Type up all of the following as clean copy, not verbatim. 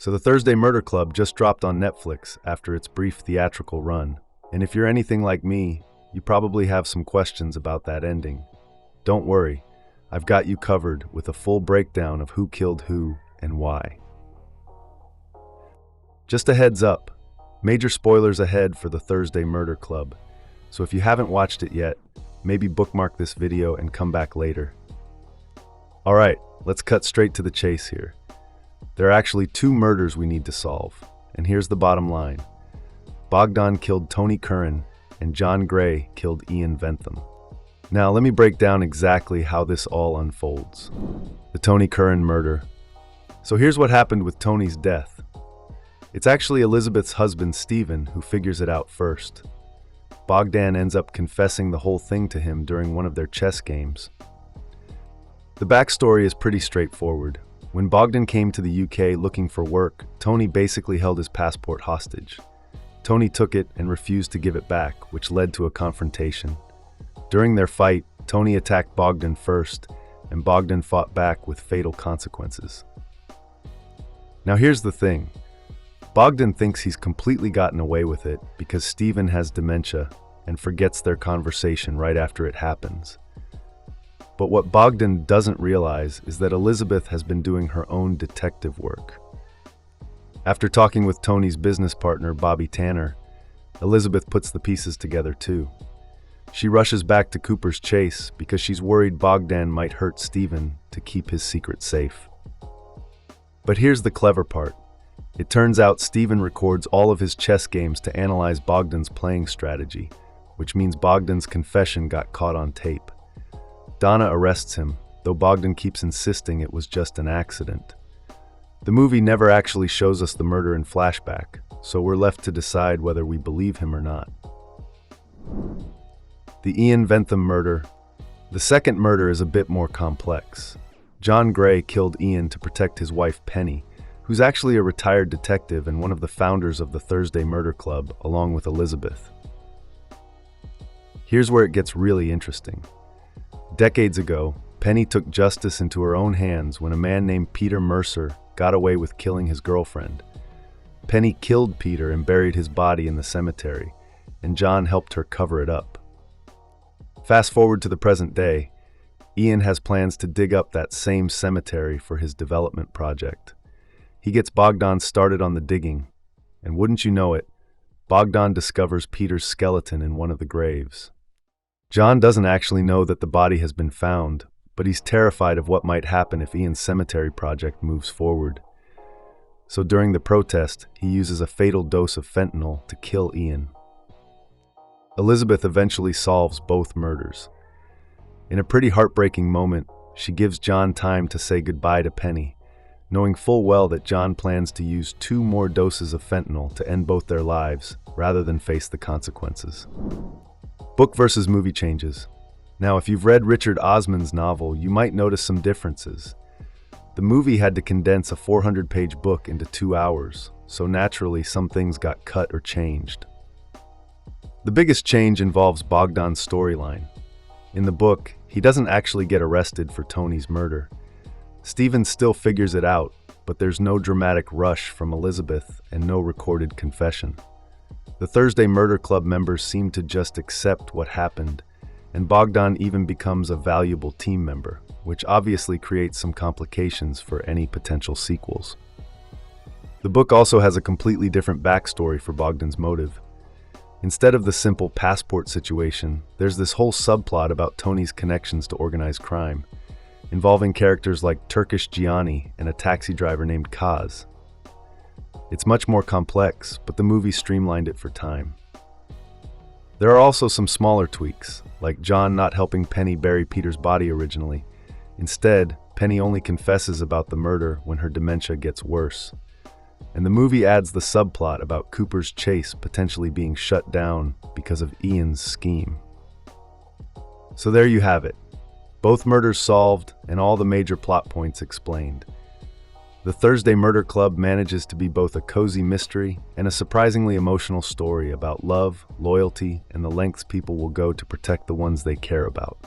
So the Thursday Murder Club just dropped on Netflix after its brief theatrical run. And if you're anything like me, you probably have some questions about that ending. Don't worry, I've got you covered with a full breakdown of who killed who and why. Just a heads up, major spoilers ahead for the Thursday Murder Club. So if you haven't watched it yet, maybe bookmark this video and come back later. Alright, let's cut straight to the chase here. There are actually two murders we need to solve, and here's the bottom line. Bogdan killed Tony Curran, and John Gray killed Ian Bentham. Now let me break down exactly how this all unfolds. The Tony Curran murder. So here's what happened with Tony's death. It's actually Elizabeth's husband Stephen who figures it out first. Bogdan ends up confessing the whole thing to him during one of their chess games. The backstory is pretty straightforward. When Bogdan came to the UK looking for work, Tony basically held his passport hostage. Tony took it and refused to give it back, which led to a confrontation. During their fight, Tony attacked Bogdan first, and Bogdan fought back with fatal consequences. Now here's the thing. Bogdan thinks he's completely gotten away with it because Stephen has dementia and forgets their conversation right after it happens. But what Bogdan doesn't realize is that Elizabeth has been doing her own detective work. After talking with Tony's business partner, Bobby Tanner, Elizabeth puts the pieces together too. She rushes back to Cooper's Chase because she's worried Bogdan might hurt Stephen to keep his secret safe. But here's the clever part. It turns out Stephen records all of his chess games to analyze Bogdan's playing strategy, which means Bogdan's confession got caught on tape. Donna arrests him, though Bogdan keeps insisting it was just an accident. The movie never actually shows us the murder in flashback, so we're left to decide whether we believe him or not. The Ian Bentham murder. The second murder is a bit more complex. John Gray killed Ian to protect his wife Penny, who's actually a retired detective and one of the founders of the Thursday Murder Club, along with Elizabeth. Here's where it gets really interesting. Decades ago, Penny took justice into her own hands when a man named Peter Mercer got away with killing his girlfriend. Penny killed Peter and buried his body in the cemetery, and John helped her cover it up. Fast forward to the present day, Ian has plans to dig up that same cemetery for his development project. He gets Bogdan started on the digging, and wouldn't you know it, Bogdan discovers Peter's skeleton in one of the graves. John doesn't actually know that the body has been found, but he's terrified of what might happen if Ian's cemetery project moves forward. So during the protest, he uses a fatal dose of fentanyl to kill Ian. Elizabeth eventually solves both murders. In a pretty heartbreaking moment, she gives John time to say goodbye to Penny, knowing full well that John plans to use 2 more doses of fentanyl to end both their lives, rather than face the consequences. Book versus movie changes. Now, if you've read Richard Osman's novel, you might notice some differences. The movie had to condense a 400-page book into 2 hours, so naturally some things got cut or changed. The biggest change involves Bogdan's storyline. In the book, he doesn't actually get arrested for Tony's murder. Stephen still figures it out, but there's no dramatic rush from Elizabeth and no recorded confession. The Thursday Murder Club members seem to just accept what happened, and Bogdan even becomes a valuable team member, which obviously creates some complications for any potential sequels. The book also has a completely different backstory for Bogdan's motive. Instead of the simple passport situation, there's this whole subplot about Tony's connections to organized crime, involving characters like Turkish Gianni and a taxi driver named Kaz. It's much more complex, but the movie streamlined it for time. There are also some smaller tweaks, like John not helping Penny bury Peter's body originally. Instead, Penny only confesses about the murder when her dementia gets worse. And the movie adds the subplot about Cooper's Chase potentially being shut down because of Ian's scheme. So there you have it. Both murders solved and all the major plot points explained. The Thursday Murder Club manages to be both a cozy mystery and a surprisingly emotional story about love, loyalty, and the lengths people will go to protect the ones they care about.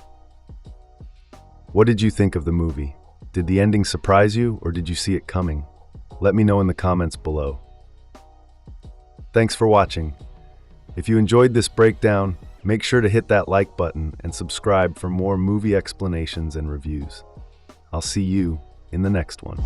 What did you think of the movie? Did the ending surprise you, or did you see it coming? Let me know in the comments below. Thanks for watching. If you enjoyed this breakdown, make sure to hit that like button and subscribe for more movie explanations and reviews. I'll see you in the next one.